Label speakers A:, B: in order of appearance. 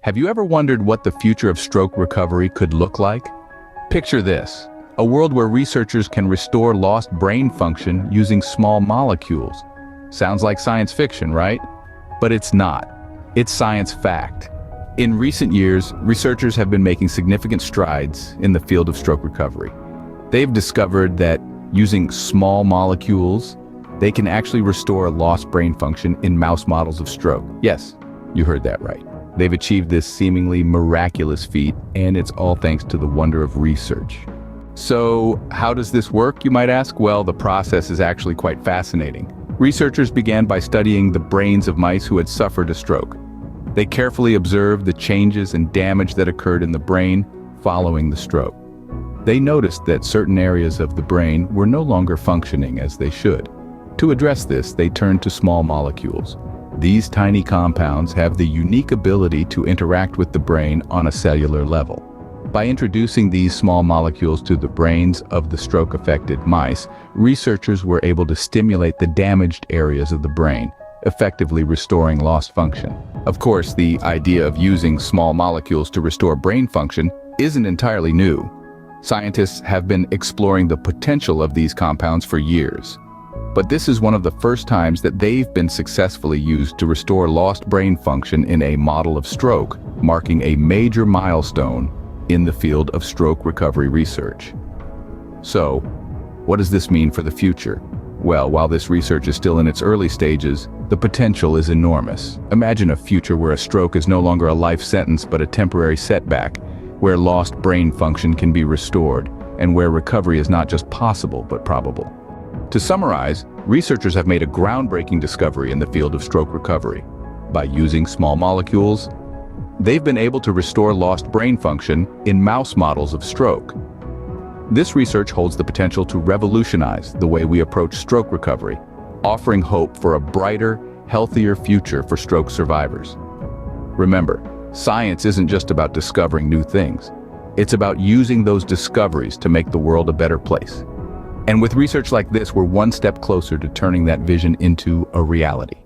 A: Have you ever wondered what the future of stroke recovery could look like? Picture this, a world where researchers can restore lost brain function using small molecules. Sounds like science fiction, right? But it's not. It's science fact. In recent years, researchers have been making significant strides in the field of stroke recovery. They've discovered that using small molecules, they can actually restore lost brain function in mouse models of stroke. Yes, you heard that right. They've achieved this seemingly miraculous feat, and it's all thanks to the wonder of research. So, how does this work, you might ask? Well, the process is actually quite fascinating. Researchers began by studying the brains of mice who had suffered a stroke. They carefully observed the changes and damage that occurred in the brain following the stroke. They noticed that certain areas of the brain were no longer functioning as they should. To address this, they turned to small molecules. These tiny compounds have the unique ability to interact with the brain on a cellular level. By introducing these small molecules to the brains of the stroke-affected mice, researchers were able to stimulate the damaged areas of the brain, effectively restoring lost function. Of course, the idea of using small molecules to restore brain function isn't entirely new. Scientists have been exploring the potential of these compounds for years. But this is one of the first times that they've been successfully used to restore lost brain function in a model of stroke, marking a major milestone in the field of stroke recovery research. So, what does this mean for the future? Well, while this research is still in its early stages, the potential is enormous. Imagine a future where a stroke is no longer a life sentence but a temporary setback, where lost brain function can be restored, and where recovery is not just possible but probable. To summarize, researchers have made a groundbreaking discovery in the field of stroke recovery. By using small molecules, they've been able to restore lost brain function in mouse models of stroke. This research holds the potential to revolutionize the way we approach stroke recovery, offering hope for a brighter, healthier future for stroke survivors. Remember, science isn't just about discovering new things. It's about using those discoveries to make the world a better place. And with research like this, we're one step closer to turning that vision into a reality.